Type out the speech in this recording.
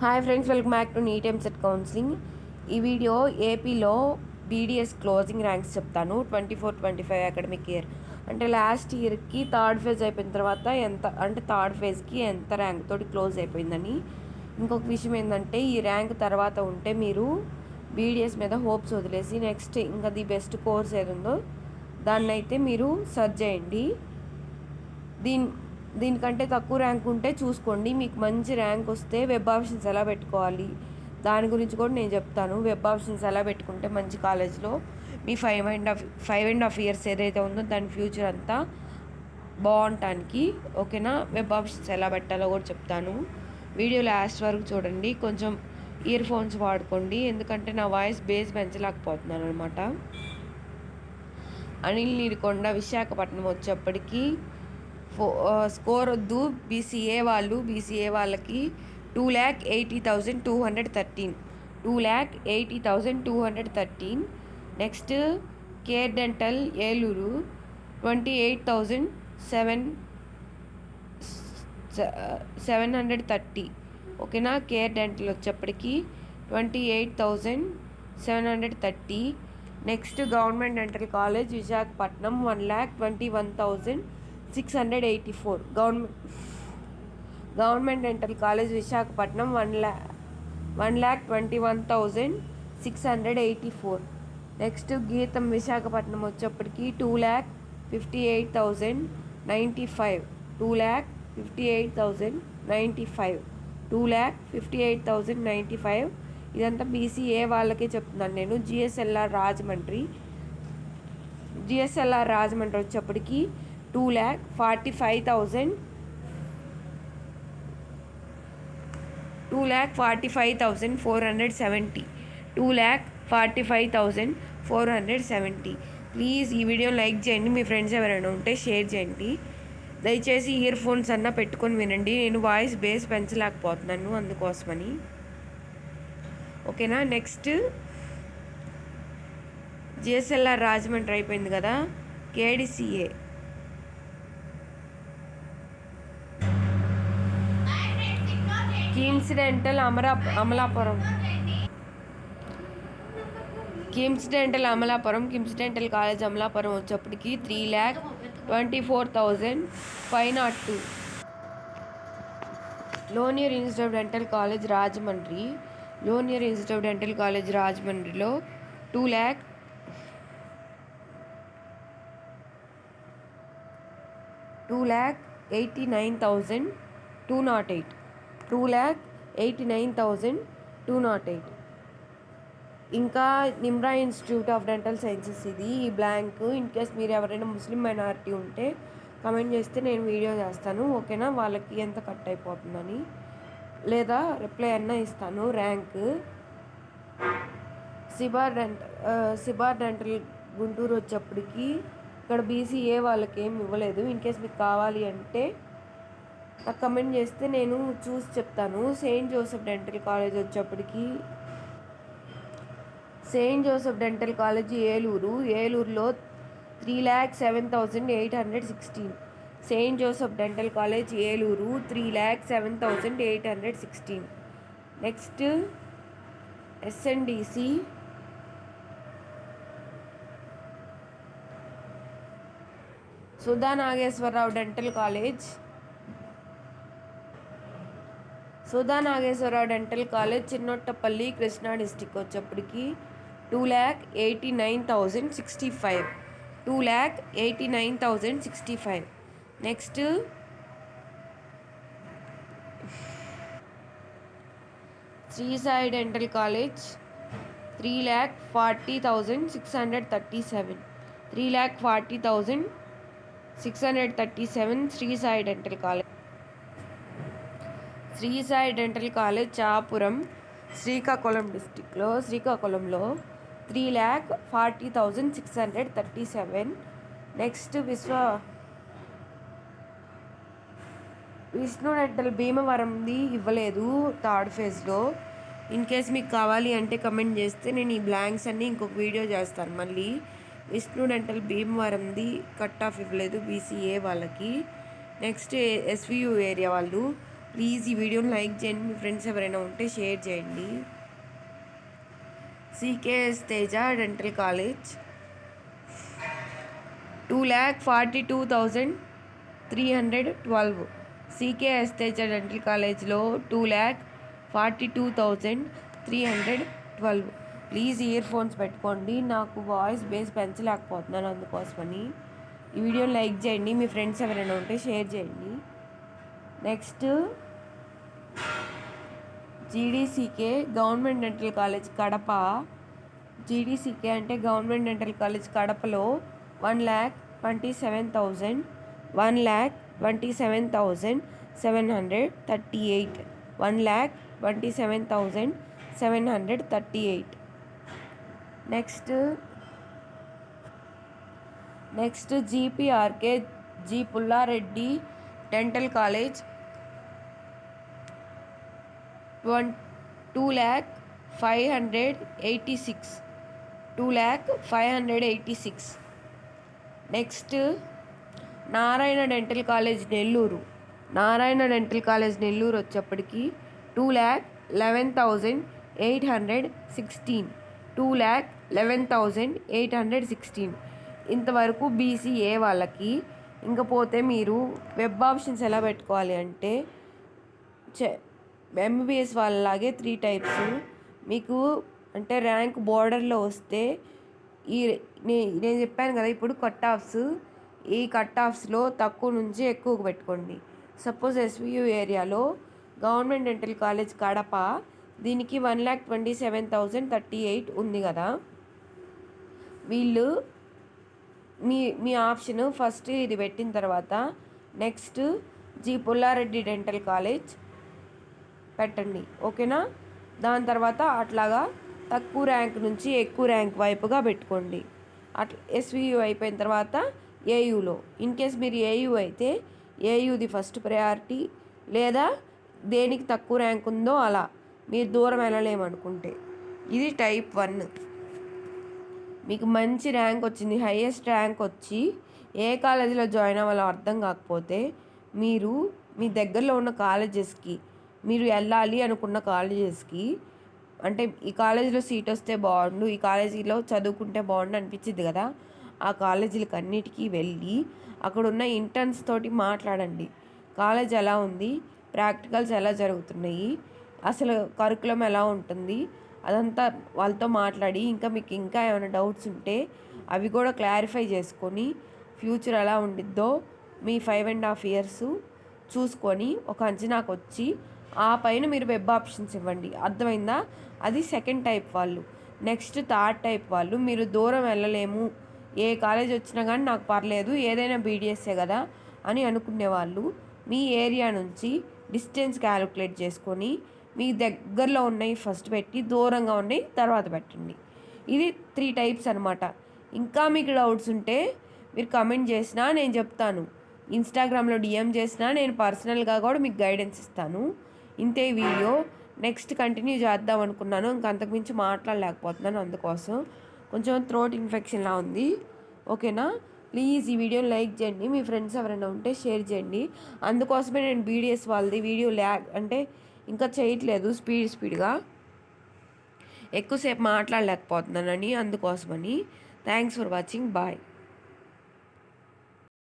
Hi friends, welcome back to NEET EAMCET counselling. ఈ video ఏపీలో BDS closing ranks చెప్తాను. 24-25 academic year అంటే last ఇయర్కి థర్డ్ ఫేజ్ అయిపోయిన తర్వాత ఎంత అంటే థర్డ్ ఫేజ్కి ఎంత ర్యాంక్ తోటి క్లోజ్ అయిపోయిందని. ఇంకొక విషయం ఏంటంటే ఈ ర్యాంక్ తర్వాత ఉంటే మీరు బీడీఎస్ మీద హోప్స్ వదిలేసి నెక్స్ట్ ఇంకా ది బెస్ట్ కోర్స్ ఏది ఉందో దాన్ని అయితే మీరు సర్చ్ చేయండి. దీనికంటే తక్కువ ర్యాంక్ ఉంటే చూసుకోండి. మీకు మంచి ర్యాంక్ వస్తే వెబ్ ఆప్షన్స్ ఎలా పెట్టుకోవాలి దాని గురించి కూడా నేను చెప్తాను. వెబ్ ఆప్షన్స్ ఎలా పెట్టుకుంటే మంచి కాలేజ్లో మీ 5.5 ఇయర్స్ ఏదైతే ఉందో దాని ఫ్యూచర్ అంతా బాగుంటానికి ఓకేనా. వెబ్ ఆప్షన్స్ ఎలా పెట్టాలో కూడా చెప్తాను. వీడియో లాస్ట్ వరకు చూడండి. కొంచెం ఇయర్ ఫోన్స్ వాడుకోండి, ఎందుకంటే నా వాయిస్ బేస్ పెంచలేకపోతున్నాను అనమాట. అనిల్ నీడికొండ విశాఖపట్నం వచ్చేప్పటికి స్కోర్ వద్దు. బీసీఏ వాళ్ళకి 2,80,213 2,80,213. నెక్స్ట్ కేర్ డెంటల్ ఏలూరు 28,730 ఓకేనా. కేర్ డెంటల్ వచ్చేప్పటికి 28,730. Next government dental college Visakhapatnam 1,21,684. Government dental college Visakhapatnam 1,21,684. Next గీతం విశాఖపట్నం వచ్చేప్పటికి 2,58,095. 2,58,095. 2,58,095. ఇదంతా బీసీఏ వాళ్ళకే చెప్తున్నాను నేను. జిఎస్ఎల్ఆర్ రాజమండ్రి వచ్చేప్పటికి 2,45,000. 2,45,470. 2,45,470. ప్లీజ్ ఈ వీడియో లైక్ చేయండి. మీ ఫ్రెండ్స్ ఎవరైనా ఉంటే షేర్ చేయండి. దయచేసి ఇయర్ ఫోన్స్ అన్నా పెట్టుకొని వినండి. నేను వాయిస్ బేస్ పెంచలేకపోతున్నాను అందుకోసమని ఓకేనా. నెక్స్ట్ జిఎస్ఎల్ఆర్ రాజమండ్రి అయిపోయింది కదా. KDCA KIMS dental Amalapuram KIMS dental college Amalapuram వచ్చేప్పటికి 3,24,502. లోనియర్ ఇన్స్టిట్యూట్ ఆఫ్ డెంటల్ కాలేజ్ రాజమండ్రిలో 2,89,208. 2,89,208. ఇంకా Nimra institute of dental sciences ఇది ఈ బ్లాంక్. ఇన్ కేస్ మీరు ఎవరైనా ముస్లిం మైనారిటీ ఉంటే కమెంట్ చేస్తే నేను వీడియో చేస్తాను ఓకేనా. వాళ్ళకి ఎంత కట్ అయిపోతుందని లేదా రిప్లై అన్నా ఇస్తాను. ర్యాంక్ సిబార్ డెంటల్ గుంటూరు వచ్చేప్పటికి ఇక్కడ బీసీఏ వాళ్ళకి ఏమి ఇవ్వలేదు. ఇన్ కేస్ మీకు కావాలి అంటే నాకు కమెంట్ చేస్తే నేను చూసి చెప్తాను. సెయింట్ జోసెఫ్ డెంటల్ కాలేజ్ వచ్చేప్పటికి ఏలూరులో 3,07,816. Saint Joseph dental college Eluru 3,07,816. Next SNDC Sudha Nageswararao dental college Chinnoutpalli Krishna district వచ్చేప్పటికి 2,89,065. 2,89,065. Next Sri Sai dental college 3,40,637. 3,40,637. Sri Sai dental college Chapuram శ్రీకాకుళంలో 3,40,637. నెక్స్ట్ విష్ణు డెంటల్ భీమవరంది ఇవ్వలేదు థర్డ్ ఫేజ్లో. ఇన్ కేస్ మీకు కావాలి అంటే కమెంట్ చేస్తే నేను ఈ బ్లాంక్స్ అన్నీ ఇంకొక వీడియో చేస్తాను మళ్ళీ. విష్ణు డెంటల్ భీమవరంది కట్ ఆఫ్ ఇవ్వలేదు బీసీఏ వాళ్ళకి. నెక్స్ట్ ఎస్వియు ఏరియా వాళ్ళు ప్లీజ్ ఈ వీడియోని లైక్ చేయండి, మీ ఫ్రెండ్స్ ఎవరైనా ఉంటే షేర్ చేయండి. CKS Teja dental college 2,42,312. CKS Teja dental కాలేజ్లో 2,42,312. ప్లీజ్ ఇయర్ ఫోన్స్ పెట్టుకోండి, నాకు వాయిస్ బేస్ పెంచలేకపోతున్నాను, అందుకోసమని. ఈ వీడియోని లైక్ చేయండి, మీ ఫ్రెండ్స్ ఎవరైనా ఉంటే షేర్ చేయండి. Next GDCK government dental college Kadapa. GDCK అంటే గవర్నమెంట్ డెంటల్ కాలేజ్ కడపలో 1,27,000 1,27,738 1,27,738. Next GPRK G Pullareddy dental college 2,586. Next Narayana dental college Nellore. Narayana dental college Nellore వచ్చేప్పటికి 2,11,816. 2,11,816. ఇంతవరకు బీసీఏ వాళ్ళకి. ఇంకపోతే మీరు వెబ్ ఆప్షన్స్ ఎలా పెట్టుకోవాలి అంటే ఎంబీబీఎస్ వాళ్ళలాగే 3 టైప్స్. మీకు అంటే ర్యాంక్ బోర్డర్లో వస్తే నేను చెప్పాను కదా ఇప్పుడు కట్ ఆఫ్స్, ఈ కట్ ఆఫ్స్లో తక్కువ నుంచి ఎక్కువకు పెట్టుకోండి. సపోజ్ ఎస్వియు ఏరియాలో గవర్నమెంట్ డెంటల్ కాలేజ్ కడప, దీనికి 1,27,038 ఉంది కదా. వీళ్ళు మీ ఆప్షన్ ఫస్ట్ ఇది పెట్టిన తర్వాత next G Pullareddy dental college పెట్టండి, ఓకేనా. దాని తర్వాత అట్లాగా తక్కువ ర్యాంక్ నుంచి ఎక్కువ ర్యాంక్ వైపుగా పెట్టుకోండి. అట్లా ఎస్వియు అయిపోయిన తర్వాత ఏయులో, ఇన్ కేస్ మీరు ఏయు అయితే ఏయుది ఫస్ట్ ప్రయారిటీ, లేదా దేనికి తక్కువ ర్యాంక్ ఉందో అలా మీరు దూరం వెళ్ళలేమనుకుంటే. ఇది టైప్ 1. మీకు మంచి ర్యాంక్ వచ్చింది, హైయెస్ట్ ర్యాంక్ వచ్చి ఏ కాలేజీలో జాయిన్ అవ్వాలో అర్థం కాకపోతే మీరు మీ దగ్గరలో ఉన్న కాలేజెస్కి, మీరు వెళ్ళాలి అనుకున్న కాలేజెస్కి, అంటే ఈ కాలేజీలో సీట్ వస్తే బాగుండు, ఈ కాలేజీలో చదువుకుంటే బాగుండు అనిపించింది కదా, ఆ కాలేజీలకు అన్నిటికీ వెళ్ళి అక్కడ ఉన్న ఇంటర్న్స్ తోటి మాట్లాడండి. కాలేజ్ ఎలా ఉంది, ప్రాక్టికల్స్ ఎలా జరుగుతున్నాయి, అసలు కరికులం ఎలా ఉంటుంది, అదంతా వాళ్ళతో మాట్లాడి మీకు ఇంకా ఏమైనా డౌట్స్ ఉంటే అవి కూడా క్లారిఫై చేసుకొని ఫ్యూచర్ ఎలా ఉండిద్దో మీ 5.5 years చూసుకొని ఒక అంచనాకు వచ్చి ఆ పైన మీరు వెబ్ ఆప్షన్స్ ఇవ్వండి. అర్థమైందా? అది సెకండ్ టైప్ వాళ్ళు. నెక్స్ట్ థర్డ్ టైప్ వాళ్ళు, మీరు దూరం వెళ్ళలేము, ఏ కాలేజ్ వచ్చినా కానీ నాకు పర్లేదు, ఏదైనా బీడిఎస్ఏ కదా అని అనుకునేవాళ్ళు మీ ఏరియా నుంచి డిస్టెన్స్ క్యాలిక్యులేట్ చేసుకొని మీ దగ్గరలో ఉన్నాయి ఫస్ట్ పెట్టి, దూరంగా ఉన్నాయి తర్వాత పెట్టండి. ఇది 3 types అనమాట. ఇంకా మీకు డౌట్స్ ఉంటే మీరు కమెంట్ చేసినా నేను చెప్తాను, ఇన్స్టాగ్రామ్లో డిఎం చేసినా నేను పర్సనల్గా కూడా మీకు గైడెన్స్ ఇస్తాను. ఇంతే వీడియో. నెక్స్ట్ కంటిన్యూ చేద్దాం అనుకున్నాను, ఇంకా అంతకుమించి మాట్లాడలేకపోతున్నాను, అందుకోసం కొంచెం థ్రోట్ ఇన్ఫెక్షన్లా ఉంది, ఓకేనా. ప్లీజ్ ఈ వీడియోని లైక్ చేయండి, మీ ఫ్రెండ్స్ ఎవరైనా ఉంటే షేర్ చేయండి. అందుకోసమే నేను బీడిఎస్ వాళ్ళది వీడియో అంటే ఇంకా చేయట్లేదు, స్పీడ్గా ఎక్కువసేపు మాట్లాడలేకపోతున్నానని, అందుకోసమని. Thanks for watching, bye.